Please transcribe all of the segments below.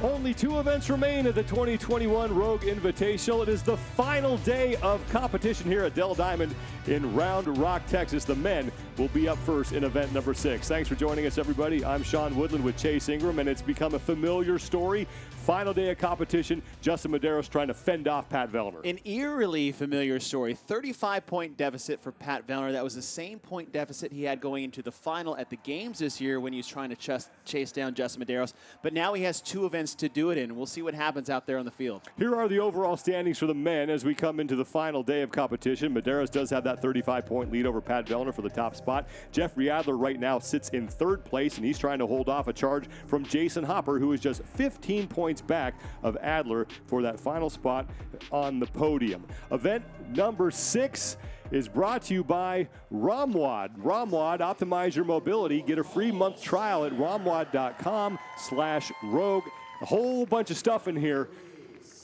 Only 2 events remain at the 2021 Rogue Invitational. It is the final day of competition here at Dell Diamond in Round Rock, Texas. The men will be up first in event number 6. Thanks for joining us, everybody. I'm Sean Woodland with Chase Ingram, and it's become a familiar story. Final day of competition, Justin Medeiros trying to fend off Pat Vellner. An eerily familiar story. 35-point deficit for Pat Vellner. That was the same point deficit he had going into the final at the games this year when he was trying to chase down Justin Medeiros. But now he has 2 events to do it in. We'll see what happens out there on the field. Here are the overall standings for the men as we come into the final day of competition. Medeiros does have that 35-point lead over Pat Vellner for the top spot. Jeffrey Adler right now sits in 3rd place, and he's trying to hold off a charge from Jason Hopper, who is just 15 points back of Adler for that final spot on the podium. Event number 6 is brought to you by Romwad. Romwad, optimize your mobility. Get a free month trial at romwad.com/rogue. A whole bunch of stuff in here,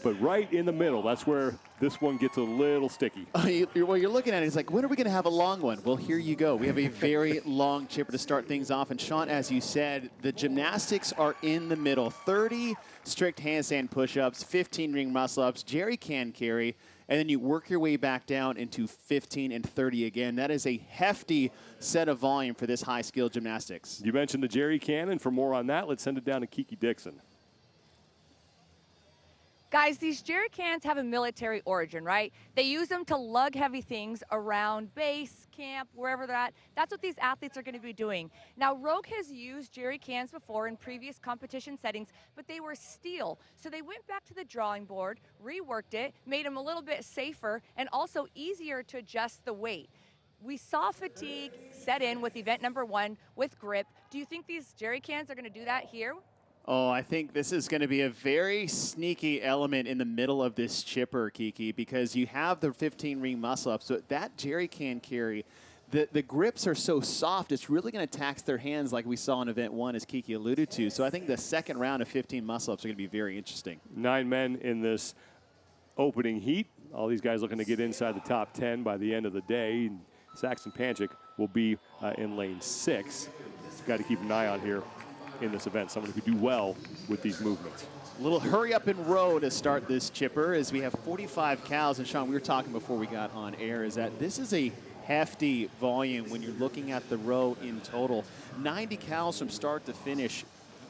but right in the middle, that's where this one gets a little sticky. Well, you're looking at it, it's like, when are we going to have a long one? Well, here you go. We have a very long chipper to start things off. And Sean, as you said, the gymnastics are in the middle. 30 strict handstand push-ups, 15 ring muscle-ups, jerry can carry, and then you work your way back down into 15 and 30 again. That is a hefty set of volume for this high-skill gymnastics. You mentioned the jerry can, and for more on that, let's send it down to Kiki Dixon. Guys, these jerry cans have a military origin, right? They use them to lug heavy things around base, camp, wherever they're at. That's what these athletes are going to be doing. Now, Rogue has used jerry cans before in previous competition settings, but they were steel. So they went back to the drawing board, reworked it, made them a little bit safer, and also easier to adjust the weight. We saw fatigue set in with event number 1 with grip. Do you think these jerry cans are going to do that here? Oh, I think this is going to be a very sneaky element in the middle of this chipper, Kiki, because you have the 15 ring muscle up. So that jerry can carry, the grips are so soft, it's really going to tax their hands like we saw in event 1, as Kiki alluded to. So I think the second round of 15 muscle ups are going to be very interesting. 9 men in this opening heat. All these guys looking to get inside the top 10 by the end of the day. And Saxon Panchik will be in lane 6. Got to keep an eye on here in this event, someone who could do well with these movements. A little hurry up and row to start this chipper as we have 45 cows. And Sean, we were talking before we got on air, is that this is a hefty volume when you're looking at the row in total. 90 cows from start to finish.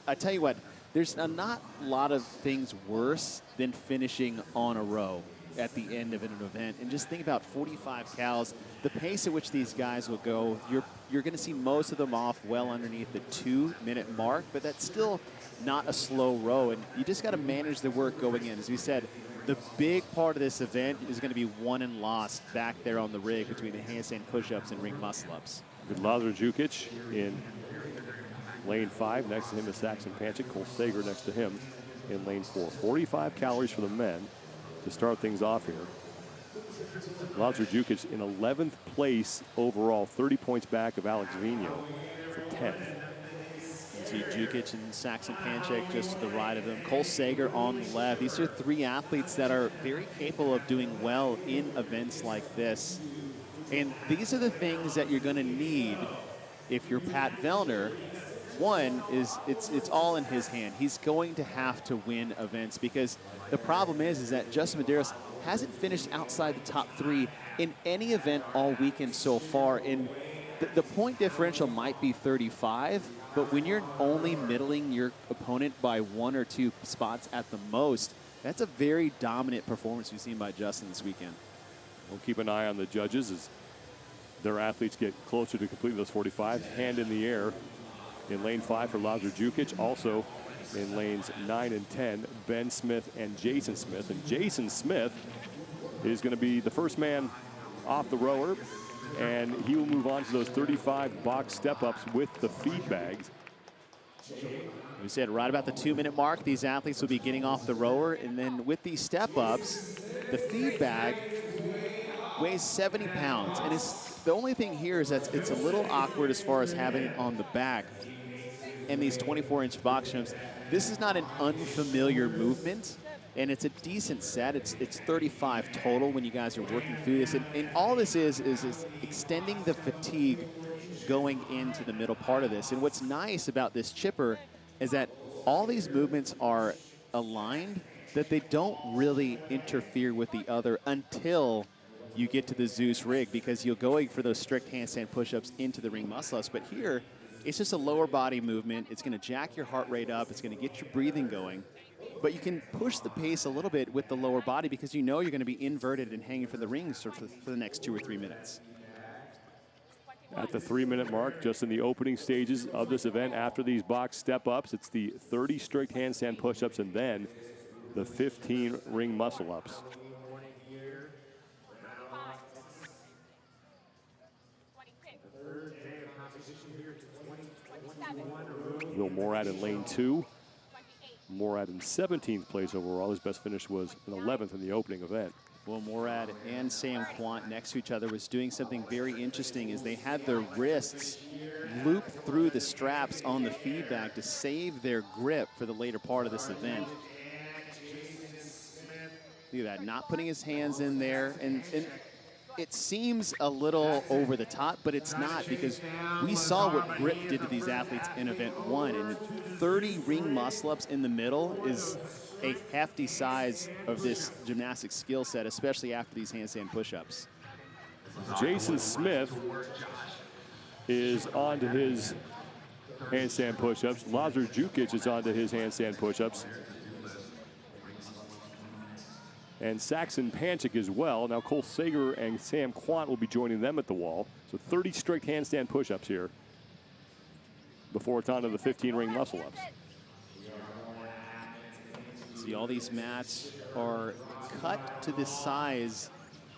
I tell you what, there's not a lot of things worse than finishing on a row at the end of an event. And just think about 45 cows, the pace at which these guys will go. You're going to see most of them off well underneath the 2-minute mark, but that's still not a slow row. And you just got to manage the work going in. As we said, the big part of this event is going to be won and lost back there on the rig between the handstand push-ups and ring muscle-ups. With Lazar Jukic in lane 5. Next to him is Saxon Panchik. Cole Sager next to him in lane 4. 45 calories for the men to start things off here. Lazar Jukic in 11th place overall, 30 points back of Alex Vino for 10th. You see Jukic and Saxon Panchik just to the right of them. Cole Sager on the left. These are 3 athletes that are very capable of doing well in events like this. And these are the things that you're going to need if you're Pat Vellner. One is it's all in his hand. He's going to have to win events because the problem is that Justin Medeiros hasn't finished outside the top 3 in any event all weekend so far. And the point differential might be 35, but when you're only middling your opponent by 1 or 2 spots at the most, that's a very dominant performance we've seen by Justin this weekend. We'll keep an eye on the judges as their athletes get closer to completing those 45. Hand in the air in lane 5 for Lazar Jukic. Also in lanes 9 and 10, Ben Smith and Jason Smith. And Jason Smith is going to be the first man off the rower, and he will move on to those 35 box step-ups with the feed bags. We said right about the 2-minute mark, these athletes will be getting off the rower, and then with these step-ups, the feed bag weighs 70 pounds. And the only thing here is that it's a little awkward as far as having it on the back. And these 24-inch box jumps, this is not an unfamiliar movement, and it's a decent set. It's 35 total when you guys are working through this. And all this is extending the fatigue going into the middle part of this. And what's nice about this chipper is that all these movements are aligned that they don't really interfere with the other until you get to the Zeus rig, because you're going for those strict handstand push-ups into the ring muscle-ups. But here, it's just a lower body movement. It's going to jack your heart rate up. It's going to get your breathing going. But you can push the pace a little bit with the lower body because you know you're going to be inverted and hanging for the rings for the next 2 or 3 minutes. At the 3-minute mark, just in the opening stages of this event, after these box step-ups, it's the 30 strict handstand push-ups and then the 15 ring muscle-ups. Will Morad in lane 2. Morad in 17th place overall. His best finish was an 11th in the opening event. Well, Morad and Sam Quant next to each other was doing something very interesting, is they had their wrists loop through the straps on the feedback to save their grip for the later part of this event. Look at that, not putting his hands in there. And it seems a little over the top, but it's not, because we saw what grip did to these athletes in event 1, and 30 ring muscle-ups in the middle is a hefty size of this gymnastic skill set, especially after these handstand push-ups. Jason Smith is on to his handstand push-ups. Lazar Jukic is on to his handstand push-ups. And Saxon Panchik as well. Now Cole Sager and Sam Quant will be joining them at the wall. So 30 strict handstand push-ups here before it's on to the 15 ring muscle-ups. See, all these mats are cut to the size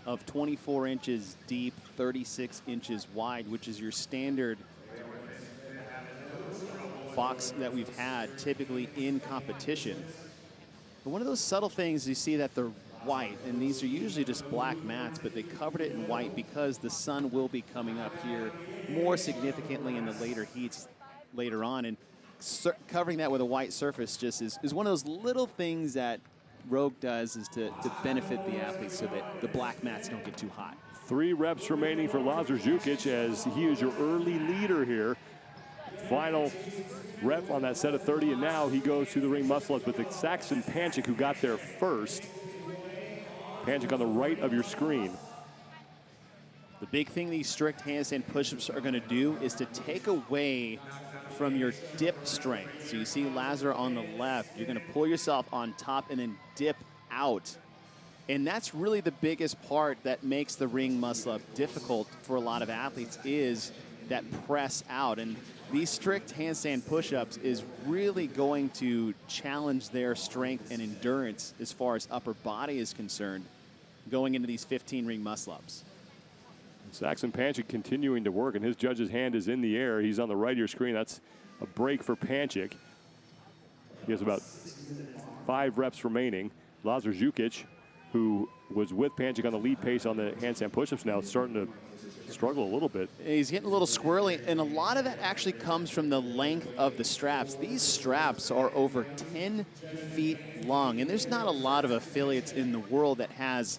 of 24 inches deep, 36 inches wide, which is your standard box that we've had typically in competition. But one of those subtle things, you see that they're white, and these are usually just black mats, but they covered it in white because the sun will be coming up here more significantly in the later heats later on, and covering that with a white surface just is one of those little things that Rogue does, is to benefit the athletes so that the black mats don't get too hot. 3 reps remaining for Lazar Jukic, as he is your early leader here. Final rep on that set of 30, and now he goes to the ring muscle-ups with the Saxon Panchik, who got there first. Panchik on the right of your screen. The big thing these strict handstand push-ups are going to do is to take away from your dip strength. So you see Lazar on the left, you're going to pull yourself on top and then dip out. And that's really the biggest part that makes the ring muscle-up difficult for a lot of athletes, is that press out. And these strict handstand push-ups is really going to challenge their strength and endurance as far as upper body is concerned going into these 15 ring muscle-ups. Saxon Panchik continuing to work, and his judge's hand is in the air. He's on the right of your screen. That's a break for Panchik. He has about 5 reps remaining. Lazar Jukic, who was with Panchik on the lead pace on the handstand push-ups, now starting to struggle a little bit. He's getting a little squirrely, and a lot of that actually comes from the length of the straps. These straps are over 10 feet long, and there's not a lot of affiliates in the world that has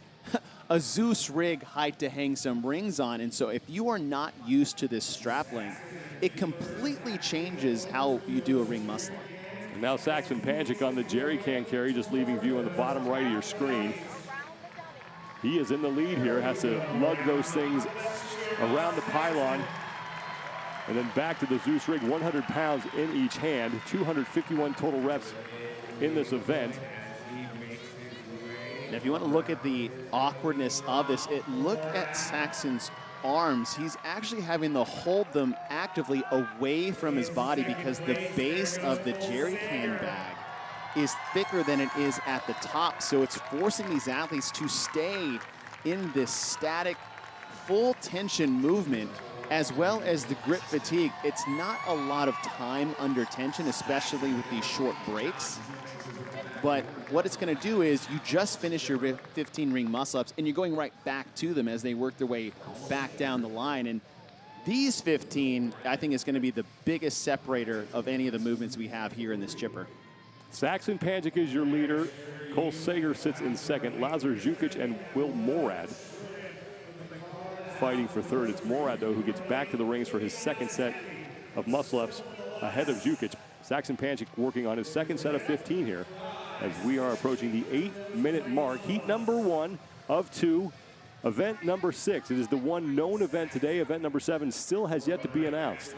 a Zeus rig height to hang some rings on. And so if you are not used to this strap length, it completely changes how you do a ring muscle. And now Saxon Panchik on the jerry can carry, just leaving view on the bottom right of your screen. He is in the lead here, has to lug those things around the pylon and then back to the Zeus rig. 100 pounds in each hand, 251 total reps in this event. Now, if you want to look at the awkwardness of this, look at Saxon's arms. He's actually having to hold them actively away from his body because the base of the jerry can bag is thicker than it is at the top. So it's forcing these athletes to stay in this static, full tension movement, as well as the grip fatigue. It's not a lot of time under tension, especially with these short breaks. But what it's going to do is you just finish your 15 ring muscle-ups and you're going right back to them as they work their way back down the line. And these 15, I think, is going to be the biggest separator of any of the movements we have here in this chipper. Saxon Panchik is your leader. Cole Sager sits in second. Lazar Jukic and Will Morad fighting for third. It's Morad, though, who gets back to the rings for his second set of muscle-ups ahead of Jukic. Saxon Panchik working on his second set of 15 here. as we are approaching the 8-minute mark. Heat number 1 of 2, event number 6. It is the one known event today. Event number 7 still has yet to be announced.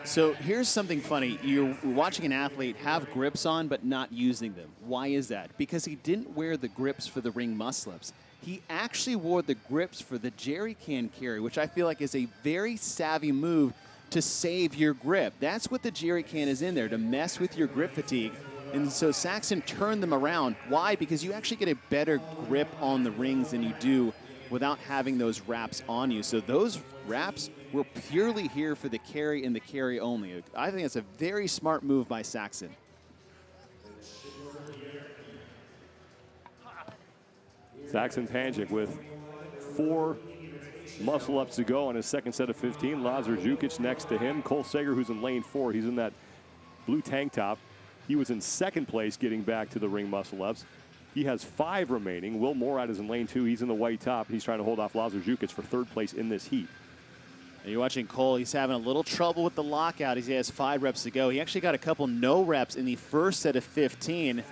So here's something funny. You're watching an athlete have grips on but not using them. Why is that? Because he didn't wear the grips for the ring muscle-ups. He actually wore the grips for the jerry can carry, which I feel like is a very savvy move to save your grip. That's what the jerry can is in there, to mess with your grip fatigue. And so Saxon turned them around. Why? Because you actually get a better grip on the rings than you do without having those wraps on you. So those wraps were purely here for the carry and the carry only. I think that's a very smart move by Saxon. Saxon Panchik with 4 muscle-ups to go on his second set of 15. Lazar Jukic next to him. Cole Sager, who's in lane 4. He's in that blue tank top. He was in second place getting back to the ring muscle-ups. He has 5 remaining. Will Morad is in lane 2. He's in the white top. He's trying to hold off Lazar Jukic for 3rd place in this heat. And you're watching Cole. He's having a little trouble with the lockout. He has 5 reps to go. He actually got a couple no reps in the first set of 15.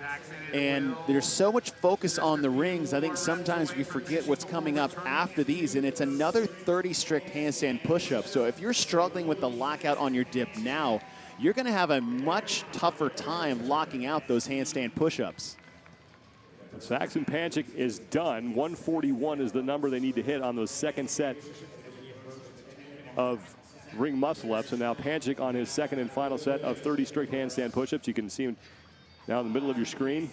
And there's so much focus on the rings, I think sometimes we forget what's coming up after these. And it's another 30 strict handstand push-ups. So if you're struggling with the lockout on your dip now, you're going to have a much tougher time locking out those handstand push-ups. Saxon Panchik is done. 141 is the number they need to hit on those second set of ring muscle-ups. And now Panchik on his second and final set of 30 strict handstand push-ups. You can see him now in the middle of your screen.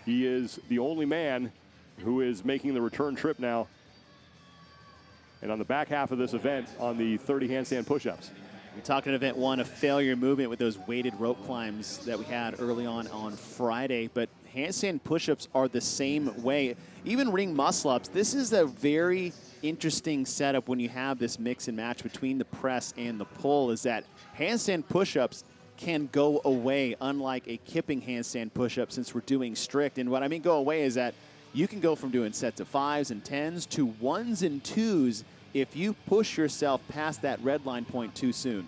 He is the only man who is making the return trip now. And on the back half of this event on the 30 handstand push-ups. We talked in event 1 of failure movement with those weighted rope climbs that we had early on Friday, but handstand push-ups are the same way. Even ring muscle-ups, this is a very interesting setup when you have this mix and match between the press and the pull, is that handstand push-ups can go away, unlike a kipping handstand push-up since we're doing strict. And what I mean go away is that you can go from doing sets of 5s and 10s to 1s and 2s if you push yourself past that red line point too soon.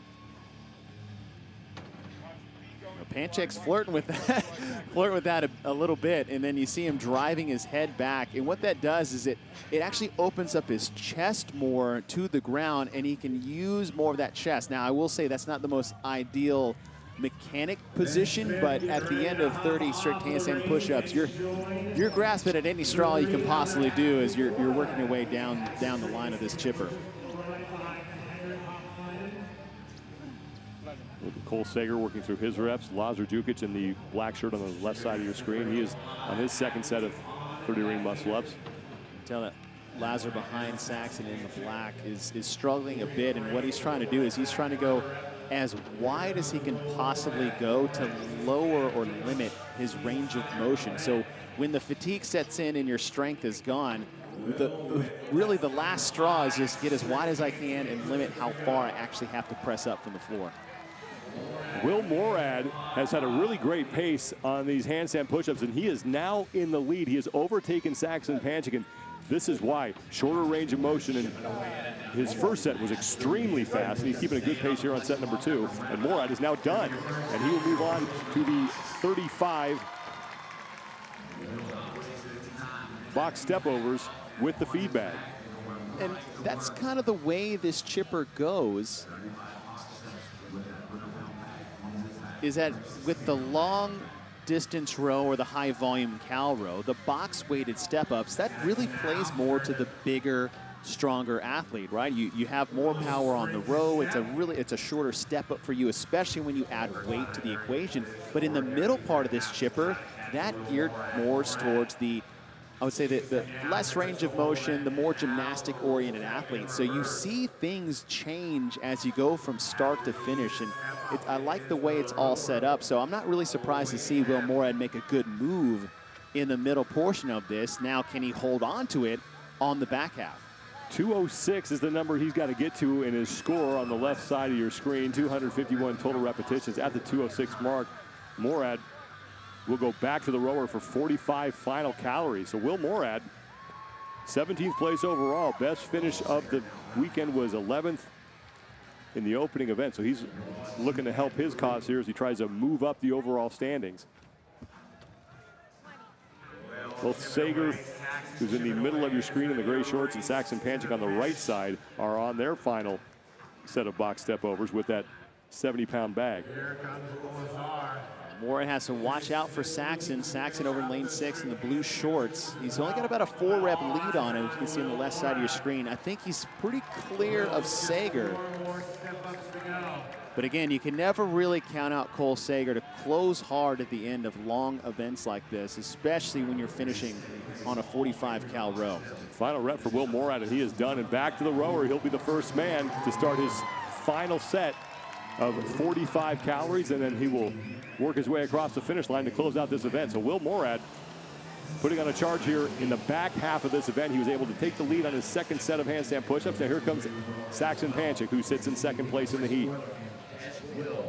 Panchik's flirting with that, a little bit, and then you see him driving his head back. And what that does is it actually opens up his chest more to the ground, and he can use more of that chest. Now, I will say that's not the most ideal mechanic position, but at the end of 30 strict handstand push-ups, you're grasping at any straw you can possibly do as you're working your way down the line of this chipper. Cole Sager working through his reps. Lazar Jukic in the black shirt on the left side of your screen. He is on his second set of 30 ring muscle-ups. Tell that Lazar behind Saxon in the black is struggling a bit, and what he's trying to do is he's trying to go as wide as he can possibly go to lower or limit his range of motion. So when the fatigue sets in and your strength is gone, really the last straw is just get as wide as I can and limit how far I actually have to press up from the floor. Will Morad has had a really great pace on these handstand push-ups, and he is now in the lead. He has overtaken Saxon Panchik, and this is why. Shorter range of motion, and his first set was extremely fast, and he's keeping a good pace here on set number 2. And Morad is now done, and he will move on to the 35 box step-overs with the feedback. And that's kind of the way this chipper goes, is that with the long distance row or the high volume cow row, the box weighted step ups, that really plays more to the bigger, stronger athlete, right? You have more power on the row. It's a shorter step up for you, especially when you add weight to the equation. But in the middle part of this chipper, that geared more towards the, I would say, the less range of motion, the more gymnastic oriented athlete. So you see things change as you go from start to finish. And I like the way it's all set up. So I'm not really surprised to see Will Morad make a good move in the middle portion of this. Now, can he hold on to it on the back half? 206 is the number he's got to get to in his score on the left side of your screen. 251 total repetitions at the 206 mark. Morad will go back to the rower for 45 final calories. So Will Morad, 17th place overall. Best finish of the weekend was 11th in the opening event. So he's looking to help his cause here as he tries to move up the overall standings. Both Sager, who's in the middle of your screen in the gray shorts, and Saxon Panchik on the right side are on their final set of box step overs with that 70-pound bag. Moore has to watch out for Saxon. Saxon over in lane 6 in the blue shorts. He's only got about a 4-rep lead on him, as you can see on the left side of your screen. I think he's pretty clear of Sager. But again, you can never really count out Cole Sager to close hard at the end of long events like this, especially when you're finishing on a 45 cal row. Final rep for Will Morad, and he is done. And back to the rower. He'll be the first man to start his final set of 45 calories, and then he will work his way across the finish line to close out this event. So Will Morad putting on a charge here in the back half of this event. He was able to take the lead on his second set of handstand push-ups. Now here comes Saxon Panchik, who sits in second place in the heat.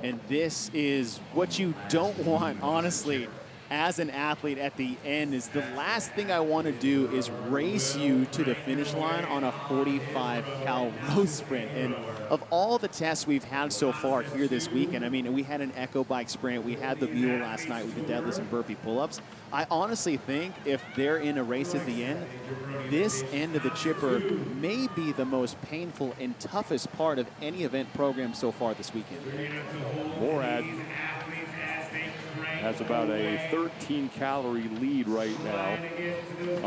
And this is what you don't want, honestly, as an athlete at the end. Is the last thing I want to do is race you to the finish line on a 45 cal row sprint. And of all the tests we've had so far here this weekend, I mean, we had an echo bike sprint, we had the mule last night with the deadlifts and burpee pull-ups. I honestly think if they're in a race at the end, this end of the chipper may be the most painful and toughest part of any event program so far this weekend. Morad has about a 13-calorie lead right now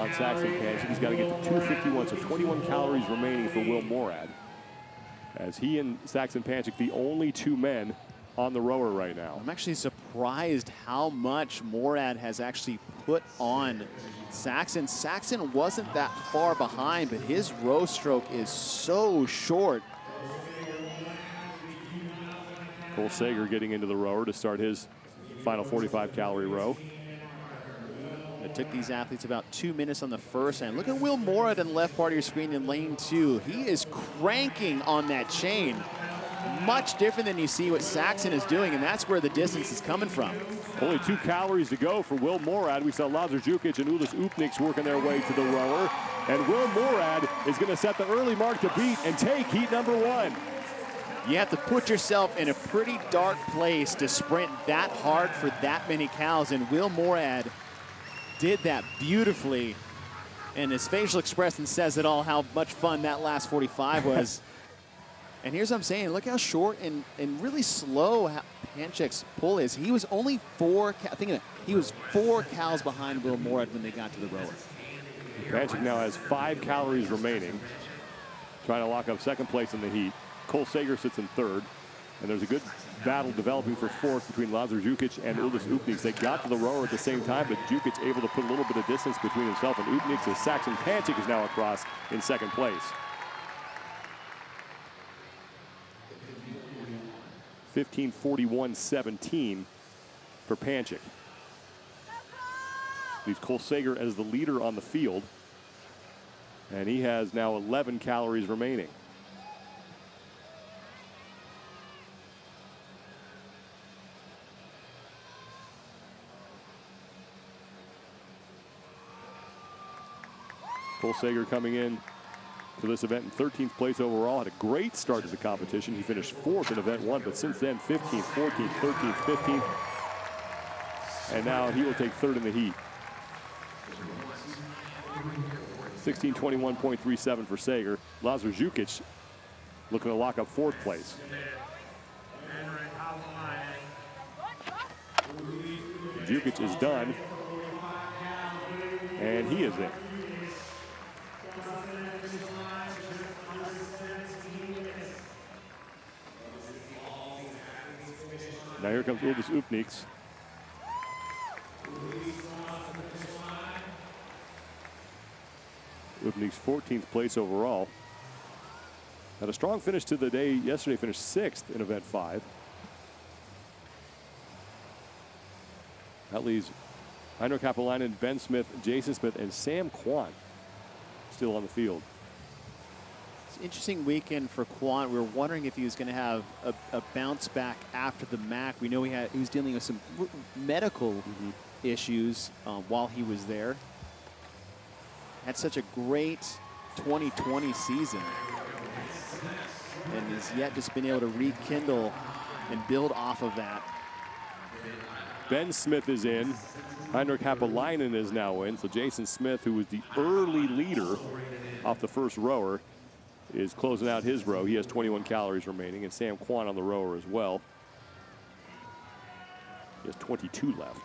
on Saxon Panchik. He's got to get to 251, so 21 calories remaining for Will Morad, as he and Saxon Panchik, the only two men on the rower right now. I'm actually surprised how much Morad has actually put on Saxon. Saxon wasn't that far behind, but his row stroke is so short. Cole Sager getting into the rower to start his final 45-calorie row. It took these athletes about 2 minutes on the first end. Look at Will Morad in the left part of your screen in lane 2. He is cranking on that chain. Much different than you see what Saxon is doing, and that's where the distance is coming from. Only 2 calories to go for Will Morad. We saw Lazar Jukic and Ulis Upniks working their way to the rower. And Will Morad is going to set the early mark to beat and take heat number 1. You have to put yourself in a pretty dark place to sprint that hard for that many cows, and Will Morad did that beautifully. And his facial expression says it all, how much fun that last 45 was. And here's what I'm saying, look how short and really slow Panchik's pull is. He was only 4 cows behind Will Morad when they got to the rower. Panchik now has 5 calories remaining, trying to lock up second place in the heat. Cole Sager sits in third, and there's a good battle developing for fourth between Lazar Jukic and Ulis Upniks. They got to the rower at the same time, but Jukic able to put a little bit of distance between himself and Upniks, as Saxon Panchik is now across in second place. 15:41.17 for Panchik. Leaves Cole Sager as the leader on the field, and he has now 11 calories remaining. Cole Sager coming in to this event in 13th place overall. Had a great start to the competition. He finished 4th in event 1, but since then 15th, 14th, 13th, 15th. And now he will take 3rd in the heat. 16:21.37 for Sager. Lazar Jukic looking to lock up 4th place. Jukic is done, and he is in. Now here comes Ulis Upniks. Upniks 14th place overall. Had a strong finish to the day yesterday, finished 6th in event 5. That leaves Heino Kapalainen, Ben Smith, Jason Smith, and Sam Kwan still on the field. It's an interesting weekend for Kwan. We were wondering if he was going to have a bounce back after the MAC. We know he was dealing with some medical issues while he was there. Had such a great 2020 season, and has yet just been able to rekindle and build off of that. Ben Smith is in. Heinrich Happalainen is now in. So Jason Smith, who was the early leader off the first rower, is closing out his row. He has 21 calories remaining, and Sam Kwan on the rower as well. He has 22 left.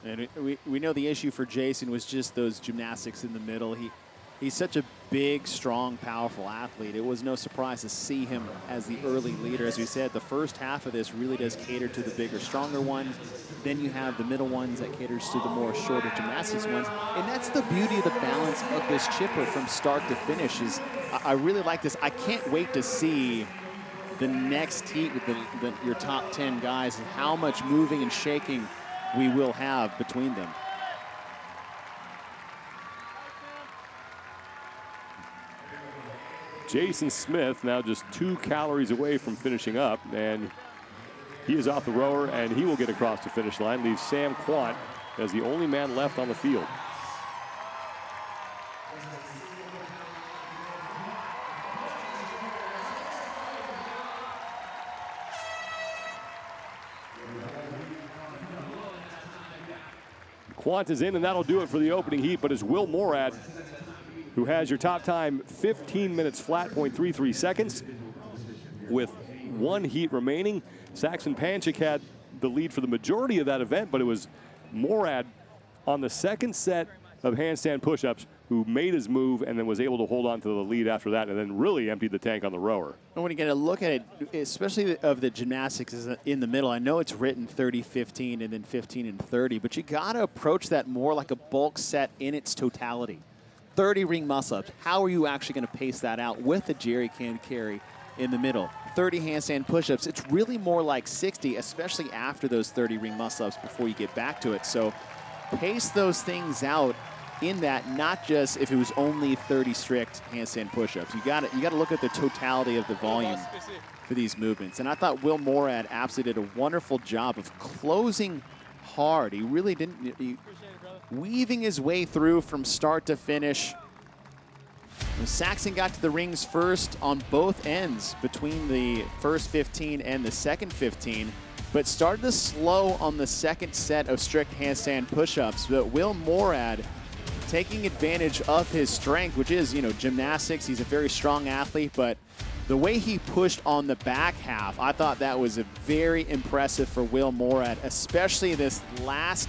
And we know the issue for Jason was just those gymnastics in the middle. He's such a big, strong, powerful athlete. It was no surprise to see him as the early leader. As we said, the first half of this really does cater to the bigger, stronger ones. Then you have the middle ones that caters to the more shorter gymnastics ones. And that's the beauty of the balance of this chipper from start to finish. I really like this. I can't wait to see the next heat with your top 10 guys and how much moving and shaking we will have between them. Jason Smith now just 2 calories away from finishing up, and he is off the rower, and he will get across the finish line. Leaves Sam Quant as the only man left on the field. Quant is in, and that'll do it for the opening heat, but it's Will Morad who has your top time 15 minutes flat, 0.33 seconds with 1 heat remaining. Saxon Panchik had the lead for the majority of that event, but it was Morad on the second set of handstand push-ups who made his move and then was able to hold on to the lead after that and then really emptied the tank on the rower. And when you get a look at it, especially of the gymnastics in the middle, I know it's written 30-15 and then 15 and 30, but you got to approach that more like a bulk set in its totality. 30 ring muscle-ups. How are you actually going to pace that out with a jerry can carry in the middle? 30 handstand push-ups. It's really more like 60, especially after those 30 ring muscle-ups before you get back to it. So pace those things out in that, not just if it was only 30 strict handstand push-ups. You got to look at the totality of the volume for these movements. And I thought Will Morad absolutely did a wonderful job of closing hard. He really didn't. Weaving his way through from start to finish. Saxon got to the rings first on both ends between the first 15 and the second 15, but started to slow on the second set of strict handstand push-ups. But Will Morad taking advantage of his strength, which is, gymnastics. He's a very strong athlete, but the way he pushed on the back half, I thought that was very impressive for Will Morad, especially this last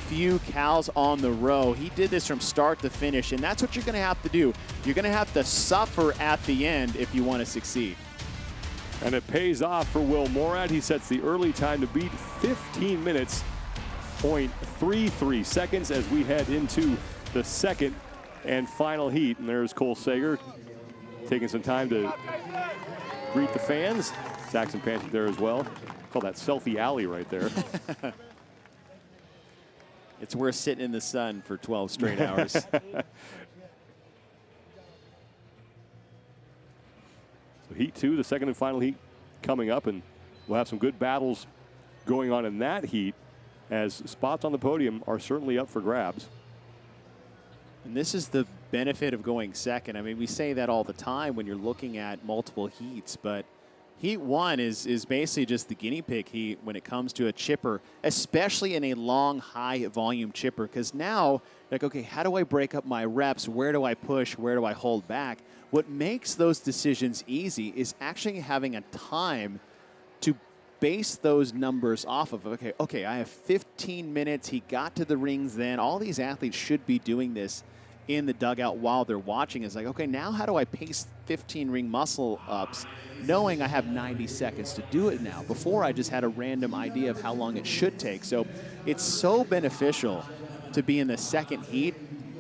few cows on the row. He did this from start to finish, and that's what you're going to have to do. You're going to have to suffer at the end if you want to succeed. And it pays off for Will Morad. He sets the early time to beat 15 minutes, 0.33 seconds as we head into the second and final heat. And there's Cole Sager taking some time to greet the fans. Saxon Panchik there as well. Call that selfie alley right there. It's worth sitting in the sun for 12 straight hours. So heat 2, the second and final heat coming up, and we'll have some good battles going on in that heat as spots on the podium are certainly up for grabs. And this is the benefit of going second. I mean, we say that all the time when you're looking at multiple heats, but Heat 1 is basically just the guinea pig heat when it comes to a chipper, especially in a long, high-volume chipper, because now, like, okay, how do I break up my reps? Where do I push? Where do I hold back? What makes those decisions easy is actually having a time to base those numbers off of. Okay, I have 15 minutes. He got to the rings then. All these athletes should be doing this in the dugout while they're watching. It's like, okay, now how do I pace 15 ring muscle ups knowing I have 90 seconds to do it now? Before, I just had a random idea of how long it should take. So it's so beneficial to be in the second heat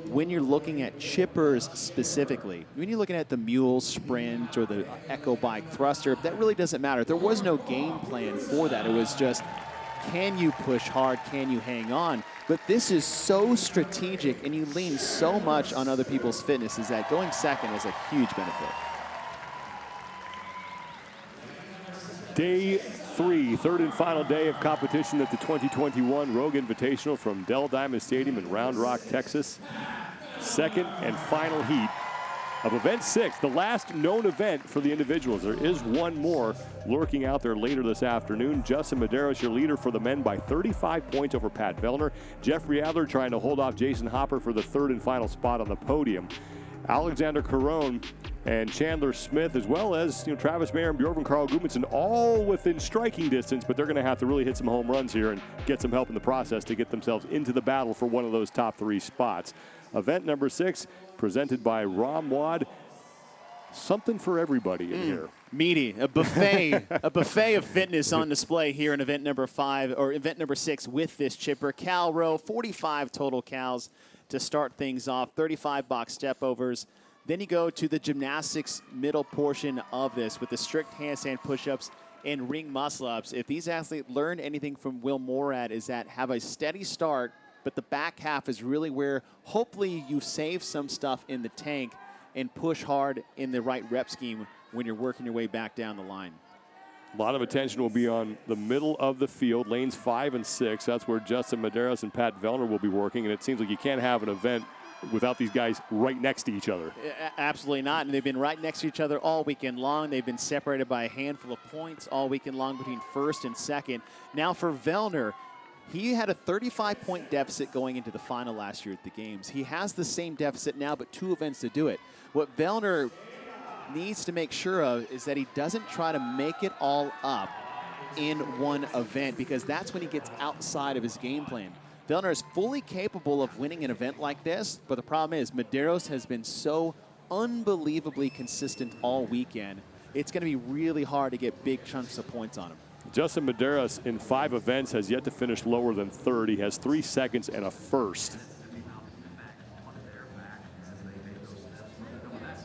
when you're looking at chippers specifically. When you're looking at the mule sprint or the echo bike thruster, that really doesn't matter. There was no game plan for that. It was just, can you push hard? Can you hang on? But this is so strategic, and you lean so much on other people's fitness, is that going second is a huge benefit. Day 3, third and final day of competition at the 2021 Rogue Invitational from Dell Diamond Stadium in Round Rock, Texas. Second and final heat of event 6, the last known event for the individuals. There is one more lurking out there later this afternoon. Justin Medeiros, your leader for the men by 35 points over Pat Vellner. Jeffrey Adler trying to hold off Jason Hopper for the third and final spot on the podium. Alexander Carone and Chandler Smith, as well as Travis Mayer and Björgvin Karl Guðmundsson, all within striking distance, but they're going to have to really hit some home runs here and get some help in the process to get themselves into the battle for one of those top 3 spots. Event number 6, presented by Ramwad. Something for everybody in here. Meaty, a buffet, a buffet of fitness on display here in event number 5 or event number 6 with this chipper. Cal row, 45 total cows to start things off, 35 box step overs. Then you go to the gymnastics middle portion of this with the strict handstand push-ups and ring muscle-ups. If these athletes learned anything from Will Morad, is that have a steady start, but the back half is really where hopefully you save some stuff in the tank and push hard in the right rep scheme when you're working your way back down the line. A lot of attention will be on the middle of the field, lanes 5 and 6. That's where Justin Medeiros and Pat Vellner will be working, and it seems like you can't have an event without these guys right next to each other. Absolutely not, and they've been right next to each other all weekend long. They've been separated by a handful of points all weekend long between first and second. Now for Vellner, he had a 35-point deficit going into the final last year at the games. He has the same deficit now, but 2 events to do it. What Vellner needs to make sure of is that he doesn't try to make it all up in one event, because that's when he gets outside of his game plan. Vellner is fully capable of winning an event like this, but the problem is Medeiros has been so unbelievably consistent all weekend. It's going to be really hard to get big chunks of points on him. Justin Medeiros in 5 events has yet to finish lower than third. He has 3 seconds and a first.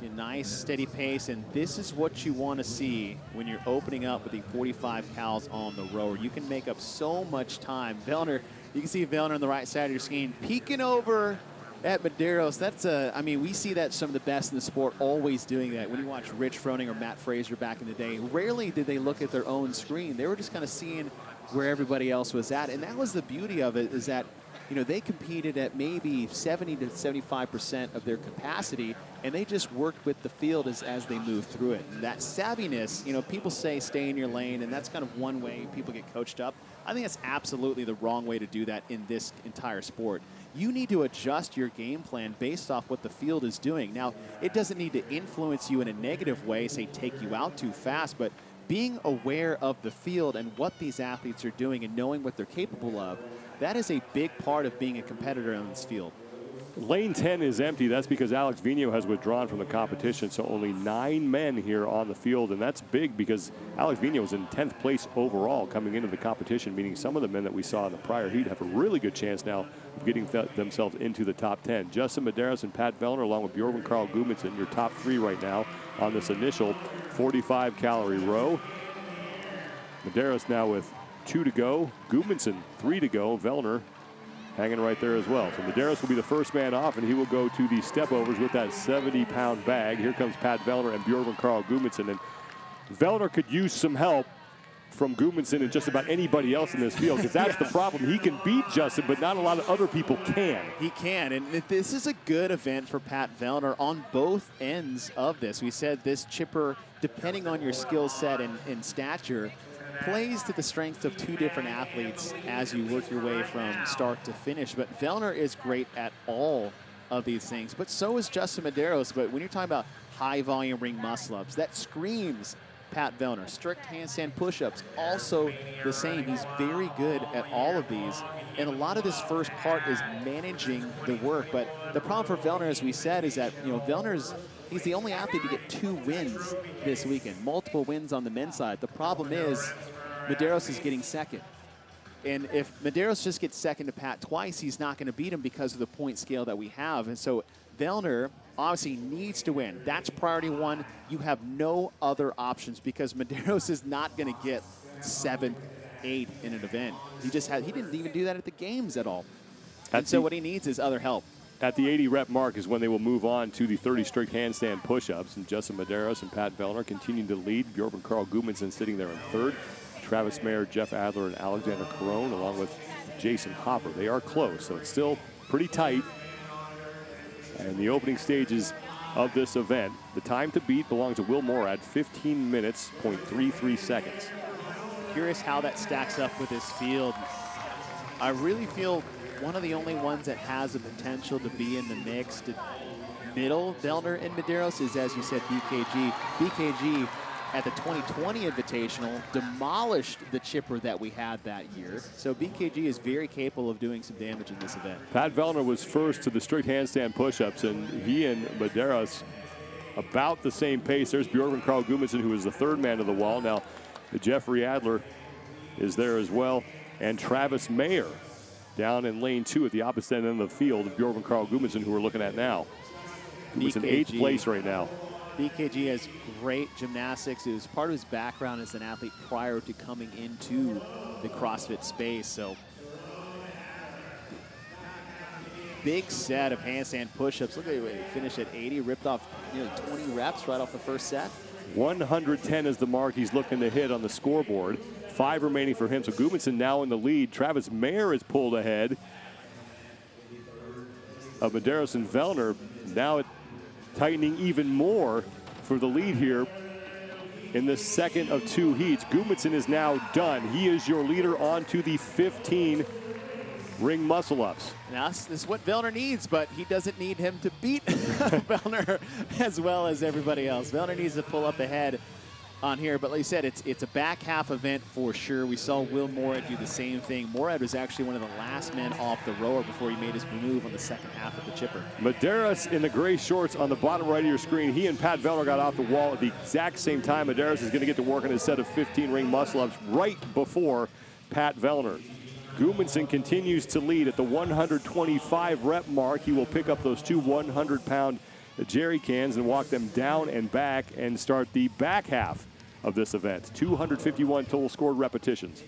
A nice steady pace, and this is what you want to see when you're opening up with the 45 cows on the rower. You can make up so much time. Vellner, you can see Vellner on the right side of your screen peeking over at Medeiros. That's I mean, we see that some of the best in the sport always doing that. When you watch Rich Froning or Matt Fraser back in the day, rarely did they look at their own screen. They were just kind of seeing where everybody else was at, and that was the beauty of it, is that they competed at maybe 70 to 75% of their capacity, and they just worked with the field as they moved through it. And that savviness, people say stay in your lane, and that's kind of one way people get coached up. I think that's absolutely the wrong way to do that in this entire sport. You need to adjust your game plan based off what the field is doing. Now, it doesn't need to influence you in a negative way, say take you out too fast, but being aware of the field and what these athletes are doing and knowing what they're capable of, that is a big part of being a competitor in this field. Lane 10 is empty. That's because Alex Vino has withdrawn from the competition, so only 9 men here on the field, and that's big because Alex Vino is in 10th place overall coming into the competition, meaning some of the men that we saw in the prior heat have a really good chance now of getting themselves into the top 10. Justin Medeiros and Pat Vellner, along with Björgvin Karl Guðmundsson, your top 3 right now on this initial 45-calorie row. Medeiros now with 2 to go. Guðmundsson 3 to go. Vellner hanging right there as well. So Medeiros will be the first man off, and he will go to the step overs with that 70-pound bag. Here comes Pat Vellner and Björgvin Karl Guðmundsson. And Vellner could use some help from Guðmundsson and just about anybody else in this field, because that's the problem. He can beat Justin, but not a lot of other people can. He can, and this is a good event for Pat Vellner on both ends of this. We said this chipper, depending on your skill set and stature, plays to the strengths of 2 different athletes as you work your way from start to finish. But Vellner is great at all of these things, but so is Justin Medeiros. But when you're talking about high volume ring muscle-ups, that screams Pat Vellner. Strict handstand push-ups, also the same. He's very good at all of these. And a lot of this first part is managing the work. But the problem for Vellner, as we said, is that he's the only athlete to get 2 wins this weekend, multiple wins on the men's side. The problem is Medeiros is getting second. And if Medeiros just gets second to Pat twice, he's not going to beat him because of the point scale that we have. And so Vellner obviously needs to win. That's priority 1. You have no other options because Medeiros is not going to get 7th, 8th in an event. He didn't even do that at the games at all. And so what he needs is other help. At the 80 rep mark is when they will move on to the 30 strict handstand push-ups. And Justin Medeiros and Pat Vellner continue to lead. Björgvin Karl Guðmundsson sitting there in 3rd. Travis Mayer, Jeff Adler, and Alexander Carone, along with Jason Hopper. They are close, so it's still pretty tight. And the opening stages of this event. The time to beat belongs to Will Moore at 15 minutes, 0.33 seconds. Curious how that stacks up with his field. I really feel one of the only ones that has the potential to be in the mix to middle Vellner and Medeiros is, as you said, BKG. BKG at the 2020 Invitational demolished the chipper that we had that year. So BKG is very capable of doing some damage in this event. Pat Vellner was first to the strict handstand push-ups, and he and Medeiros about the same pace. There's Björgvin Karl Guðmundsson, who is the third man to the wall. Now, Jeffrey Adler is there as well, and Travis Mayer down in lane 2 at the opposite end of the field of Björgvin Karl Guðmundsson, who we're looking at now. He's in 8th place right now. BKG has great gymnastics. It was part of his background as an athlete prior to coming into the CrossFit space. So big set of handstand push-ups. Look at it, finished at 80, ripped off 20 reps right off the first set. 110 is the mark he's looking to hit on the scoreboard. 5 remaining for him. So Guðmundsson now in the lead. Travis Mayer is pulled ahead of Medeiros and Vellner. Now tightening even more for the lead here in the second of 2 heats. Guðmundsson is now done. He is your leader on to the 15 ring muscle-ups. Now, this is what Vellner needs, but he doesn't need him to beat Vellner as well as everybody else. Vellner needs to pull up ahead on here, but like you said, it's a back half event for sure. We saw Will Morad do the same thing. Morad was actually one of the last men off the rower before he made his move on the second half of the chipper. Medeiros in the gray shorts on the bottom right of your screen. He and Pat Vellner got off the wall at the exact same time. Medeiros is going to get to work on his set of 15 ring muscle-ups right before Pat Vellner. Guðmundsson continues to lead at the 125 rep mark. He will pick up those 2 100-pound jerry cans and walk them down and back and start the back half of this event. 251 total scored repetitions.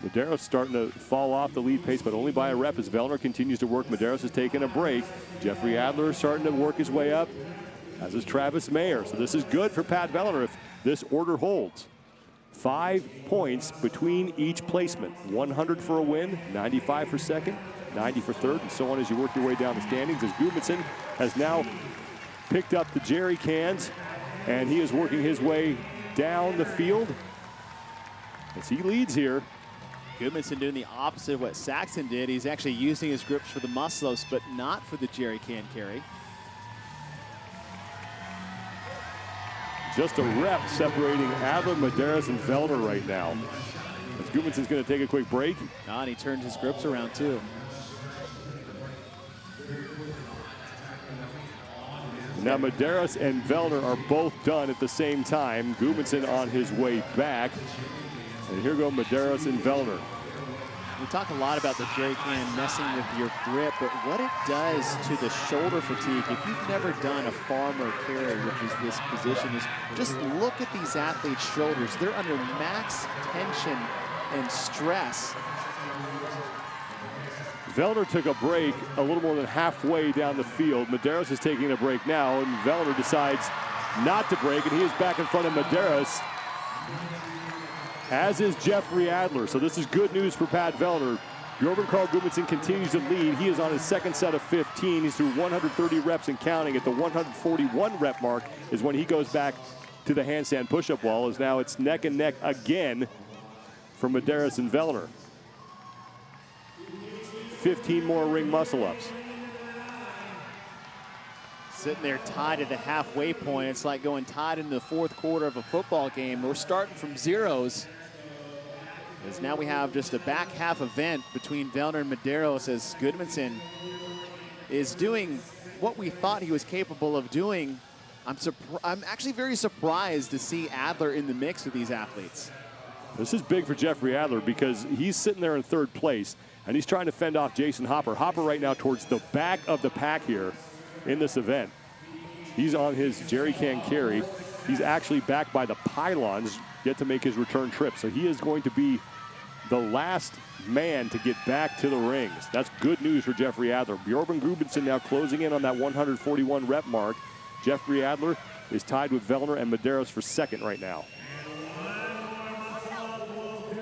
Medeiros starting to fall off the lead pace, but only by a rep as Vellner continues to work. Medeiros is taking a break. Jeffrey Adler is starting to work his way up, as is Travis Mayer. So this is good for Pat Vellner if this order holds. 5 points between each placement. 100 for a win, 95 for second, 90 for third, and so on as you work your way down the standings. As Guðmundsson has now picked up the jerry cans, and he is working his way down the field as he leads here. Guðmundsson doing the opposite of what Saxon did. He's actually using his grips for the muscle-ups, but not for the jerry can carry. Just a rep separating Adler, Medeiros, and Vellner right now. As Guðmundsson's going to take a quick break. And he turned his grips around too. Now Medeiros and Vellner are both done at the same time. Guðmundsson on his way back. And here go Medeiros and Vellner. We talk a lot about the jerry can messing with your grip, but what it does to the shoulder fatigue, if you've never done a farmer carry, which is this position, is just look at these athletes' shoulders. They're under max tension and stress. Vellner took a break a little more than halfway down the field. Medeiros is taking a break now, and Vellner decides not to break, and he is back in front of Medeiros, as is Jeffrey Adler. So this is good news for Pat Vellner. Björgvin Karl Guðmundsson continues to lead. He is on his second set of 15. He's through 130 reps and counting. At the 141 rep mark is when he goes back to the handstand push-up wall, as now it's neck and neck again for Medeiros and Vellner. 15 more ring muscle-ups. Sitting there tied at the halfway point. It's like going tied into the fourth quarter of a football game. We're starting from zeros. As now we have just a back half event between Vellner and Medeiros, as Guðmundsson is doing what we thought he was capable of doing. I'm actually very surprised to see Adler in the mix with these athletes. This is big for Jeffrey Adler because he's sitting there in third place and he's trying to fend off Jason Hopper. Hopper right now towards the back of the pack here in this event. He's on his jerry can carry. He's actually back by the pylons yet to make his return trip. So he is going to be the last man to get back to the rings. That's good news for Jeffrey Adler. Björgvin Guðmundsson now closing in on that 141 rep mark. Jeffrey Adler is tied with Vellner and Medeiros for second right now.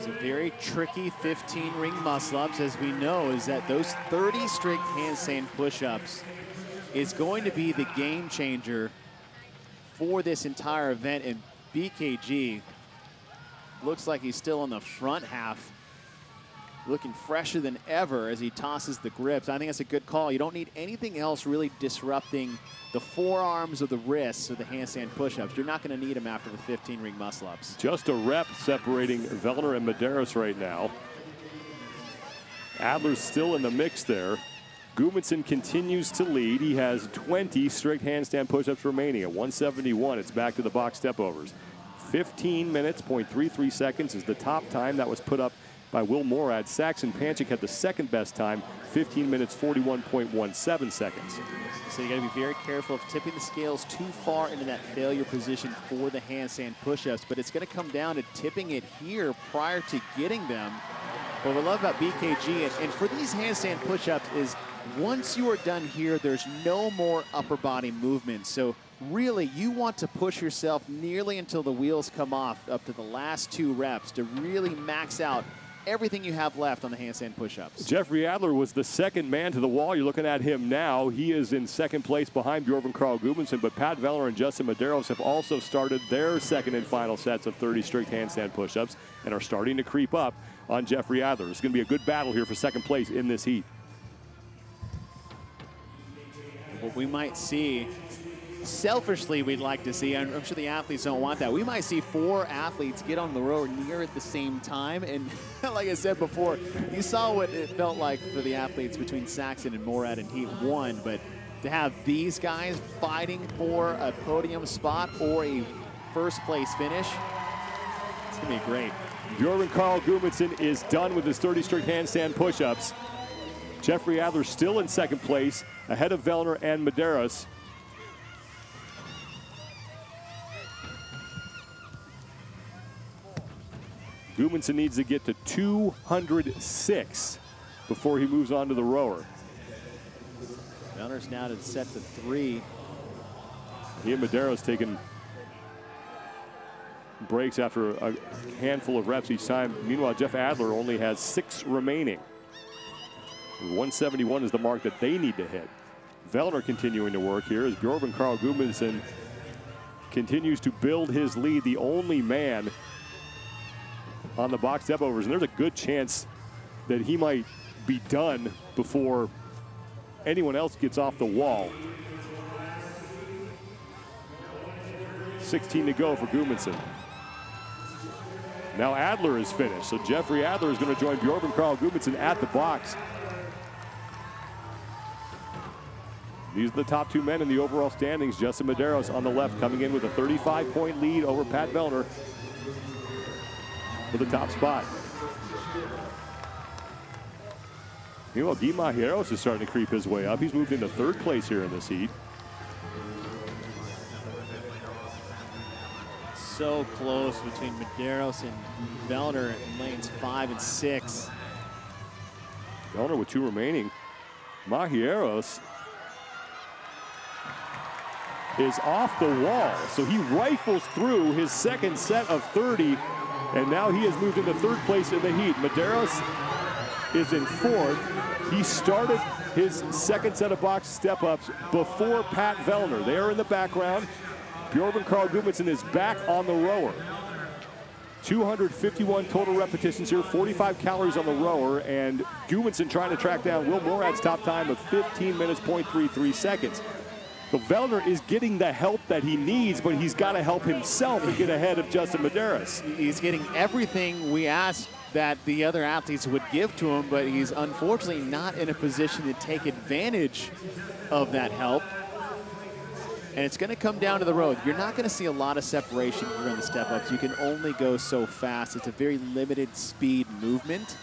It's a very tricky 15 ring muscle-ups, as we know, is that those 30 strict handstand push-ups is going to be the game changer for this entire event. And BKG looks like he's still on the front half, looking fresher than ever as he tosses the grips. I think that's a good call. You don't need anything else really disrupting the forearms or the wrists of the handstand push-ups. You're not going to need them after the 15 ring muscle-ups. Just a rep separating Vellner and Medeiros right now. Adler's still in the mix there. Guðmundsson continues to lead. He has 20 strict handstand push-ups remaining. At 171, it's back to the box step-overs. 15 minutes, 0.33 seconds is the top time that was put up by Will Morad. Saxon Panchik had the second best time, 15 minutes, 41.17 seconds. So you got to be very careful of tipping the scales too far into that failure position for the handstand push-ups, but it's going to come down to tipping it here prior to getting them. What we love about BKG, and for these handstand push-ups, is once you are done here, there's no more upper body movement. So really, you want to push yourself nearly until the wheels come off, up to the last 2 reps, to really max out everything you have left on the handstand push-ups. Jeffrey Adler was the second man to the wall. You're looking at him now. He is in second place behind Björgvin Karl Guðmundsson, but Pat Vellner and Justin Medeiros have also started their second and final sets of 30 strict handstand push-ups and are starting to creep up on Jeffrey Adler. It's going to be a good battle here for second place in this heat. What we might see, selfishly we'd like to see, I'm sure the athletes don't want that, we might see 4 athletes get on the rower near at the same time. And like I said before, you saw what it felt like for the athletes between Saxon and Morad in Heat 1, but to have these guys fighting for a podium spot or a first place finish, it's going to be great. Björgvin Karl Guðmundsson is done with his 30 strict handstand push-ups. Jeffrey Adler still in second place, ahead of Vellner and Medeiros. Guðmundsson needs to get to 206 before he moves on to the rower. Vellner's now to set to 3. He and Medeiros taking breaks after a handful of reps each time. Meanwhile, Jeff Adler only has 6 remaining. 171 is the mark that they need to hit. Vellner continuing to work here as Björgvin Karl Guðmundsson continues to build his lead, the only man on the box step overs, and there's a good chance that he might be done before anyone else gets off the wall. 16 to go for Guðmundsson. Now Adler is finished, so Jeffrey Adler is going to join Björgvin Karl Guðmundsson at the box. These are the top 2 men in the overall standings. Justin Medeiros on the left coming in with a 35-point lead over Pat Vellner for the top spot. Meanwhile, Guðmundsson is starting to creep his way up. He's moved into 3rd place here in this heat. So close between Medeiros and Vellner in lanes 5 and 6. Vellner with 2 remaining. Medeiros is off the wall, so he rifles through his second set of 30, and now he has moved into 3rd place in the heat. Medeiros is in 4th. He started his second set of box step-ups before Pat Vellner. They are in the background. Björgvin Karl Guðmundsson is back on the rower. 251 total repetitions here, 45 calories on the rower, and Guðmundsson trying to track down Will Morad's top time of 15 minutes, 0.33 seconds. So Vellner is getting the help that he needs, but he's got to help himself to get ahead of Justin Medeiros. He's getting everything we asked that the other athletes would give to him, but he's unfortunately not in a position to take advantage of that help. And it's going to come down to the road. You're not going to see a lot of separation here on the step-ups. You can only go so fast. It's a very limited speed movement.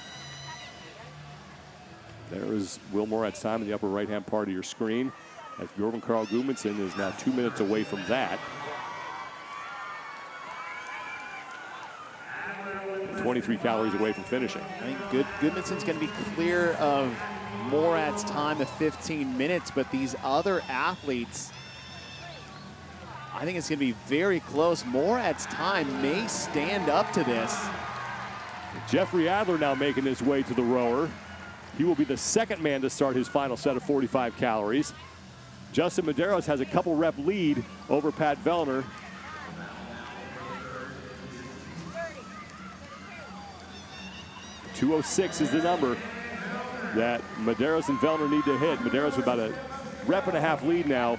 There is Will Morad's time in the upper right-hand part of your screen, as Björgvin Karl Guðmundsson is now 2 minutes away from that. 23 calories away from finishing. I think Guðmundsson's going to be clear of Morad's time of 15 minutes, but these other athletes, I think it's going to be very close. Morad's time may stand up to this. Jeffrey Adler now making his way to the rower. He will be the second man to start his final set of 45 calories. Justin Medeiros has a couple rep lead over Pat Vellner. .206 is the number that Medeiros and Vellner need to hit. Medeiros with about a rep and a half lead now.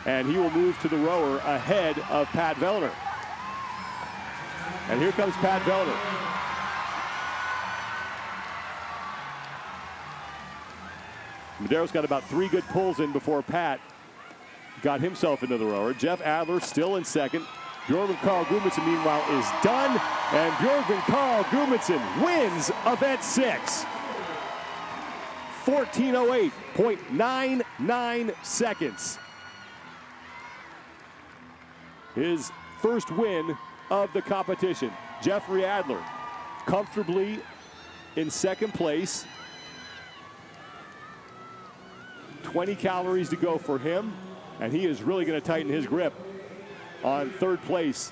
And he will move to the rower ahead of Pat Vellner. And here comes Pat Vellner. Medeiros got about 3 good pulls in before Pat got himself into the rower. Jeff Adler still in second. Björgvin Karl Guðmundsson, meanwhile, is done. And Björgvin Karl Guðmundsson wins event 6. 14:08.99 seconds. His first win of the competition. Jeffrey Adler comfortably in second place. 20 calories to go for him, and he is really going to tighten his grip on third place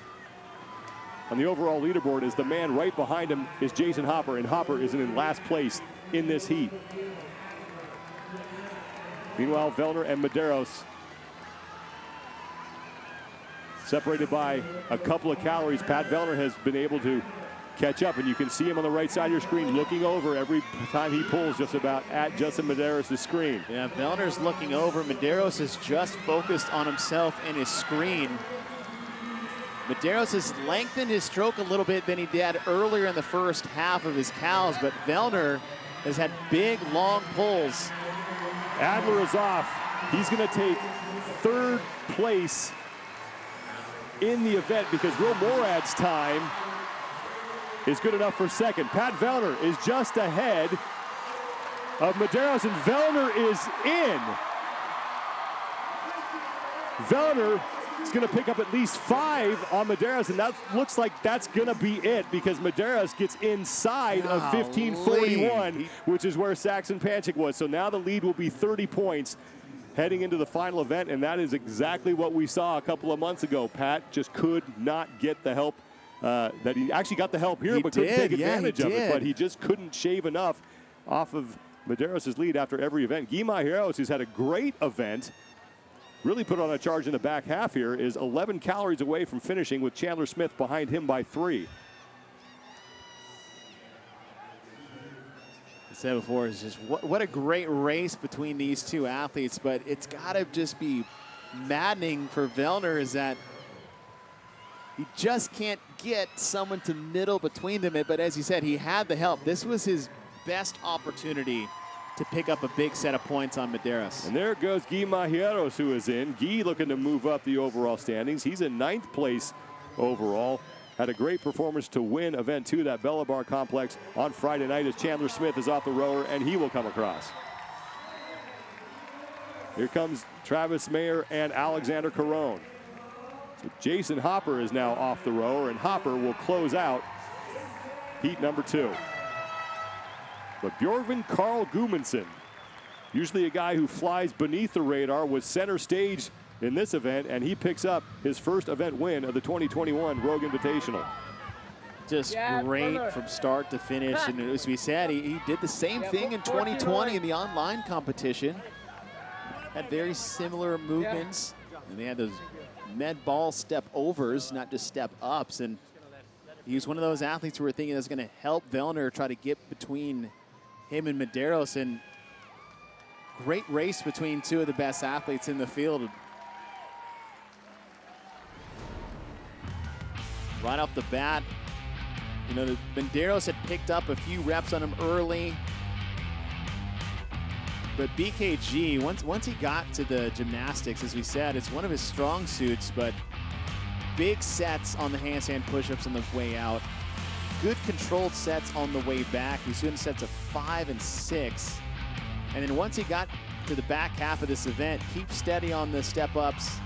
on the overall leaderboard. As the man right behind him is Jason Hopper, and Hopper is in last place in this heat. Meanwhile, Vellner and Medeiros separated by a couple of calories. Pat Vellner has been able to catch up, and you can see him on the right side of your screen looking over every time he pulls just about at Justin Medeiros' screen. Yeah, Vellner's looking over. Medeiros is just focused on himself and his screen. Medeiros has lengthened his stroke a little bit than he did earlier in the first half of his cals, but Vellner has had big, long pulls. Adler is off. He's going to take third place in the event because Will Morad's time is good enough for second. Pat Vellner is just ahead of Medeiros, and Vellner is in. Vellner is going to pick up at least 5 on Medeiros, and that looks like that's going to be it because Medeiros gets inside of 15:41, which is where Saxon Panchik was. So now the lead will be 30 points heading into the final event, and that is exactly what we saw a couple of months ago. Pat just could not get the help that he actually got the help here, but couldn't take advantage of it. But he just couldn't shave enough off of Medeiros' lead after every event. Medeiros, who's had a great event, really put on a charge in the back half here, is 11 calories away from finishing with Chandler Smith behind him by 3. I said before, it's just what a great race between these two athletes, but it's got to just be maddening for Vellner is that he just can't get someone to middle between them. But as you said, he had the help. This was his best opportunity to pick up a big set of points on Medeiros. And there goes Medeiros, who is in. Guy looking to move up the overall standings. He's in 9th place overall. Had a great performance to win event 2, that Bella Bar Complex on Friday night, as Chandler Smith is off the rower, and he will come across. Here comes Travis Mayer and Alexander Caron. So Jason Hopper is now off the rower, and Hopper will close out heat number 2. But Björgvin Karl Guðmundsson, usually a guy who flies beneath the radar, was center stage in this event, and he picks up his first event win of the 2021 Rogue Invitational. Just great from start to finish, and as we said, he did the same thing in 2020 in the online competition. Had very similar movements, and they had those med ball step overs, not just step ups, and he was one of those athletes who were thinking that's going to help Vellner try to get between him and Medeiros, and great race between two of the best athletes in the field. Right off the bat, you know, Medeiros had picked up a few reps on him early, but BKG, once he got to the gymnastics, as we said, it's one of his strong suits, but big sets on the handstand push-ups on the way out. Good controlled sets on the way back. He's doing sets of 5 and 6. And then once he got to the back half of this event, keep steady on the step-ups.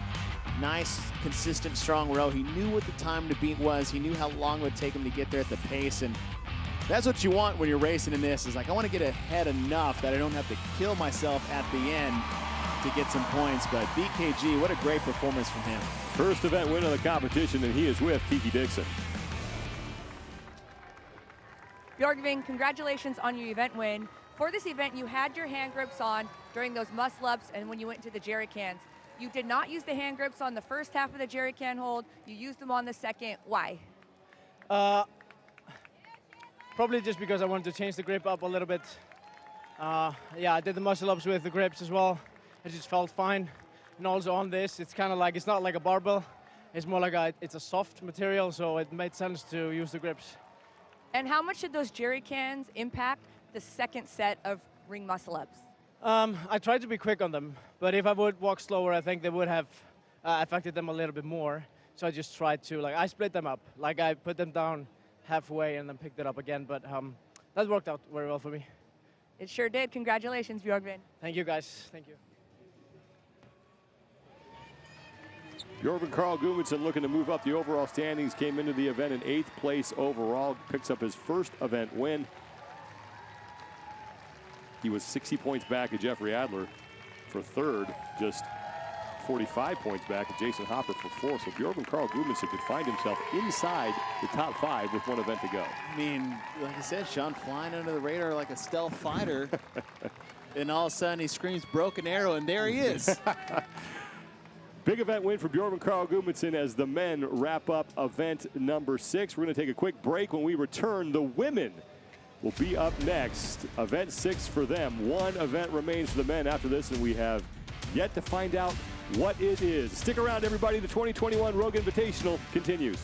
Nice, consistent, strong row. He knew what the time to beat was. He knew how long it would take him to get there at the pace. And that's what you want when you're racing in this, is like, I want to get ahead enough that I don't have to kill myself at the end to get some points. But BKG, what a great performance from him. First event win of the competition, and he is with Kiki Dixon. Björgvin, congratulations on your event win. For this event, you had your hand grips on during those muscle-ups and when you went into the jerry cans. You did not use the hand grips on the first half of the jerry can hold. You used them on the second. Why? Probably just because I wanted to change the grip up a little bit. Yeah, I did the muscle-ups with the grips as well. It just felt fine. And also on this, it's kind of like, it's not like a barbell. It's more like it's a soft material, so it made sense to use the grips. And how much did those jerry cans impact the second set of ring muscle-ups? I tried to be quick on them, but if I would walk slower, I think they would have affected them a little bit more. So I just tried to, I split them up. Like I put them down halfway and then picked it up again, but that worked out very well for me. It sure did. Congratulations, Björgvin. Thank you, guys. Thank you. Björgvin Karl Guðmundsson looking to move up the overall standings, came into the event in 8th place overall, picks up his first event win. He was 60 points back at Jeffrey Adler for third, just 45 points back at Jason Hopper for fourth. So Björgvin Karl Guðmundsson could find himself inside the top 5 with one event to go. I mean, like I said, Sean flying under the radar like a stealth fighter. And all of a sudden he screams broken arrow, and there he is. Big event win for Björgvin Karl Guðmundsson as the men wrap up event number 6. We're going to take a quick break. When we return, the women will be up next. Event 6 for them. One event remains for the men after this, and we have yet to find out what it is. Stick around, everybody. The 2021 Rogue Invitational continues.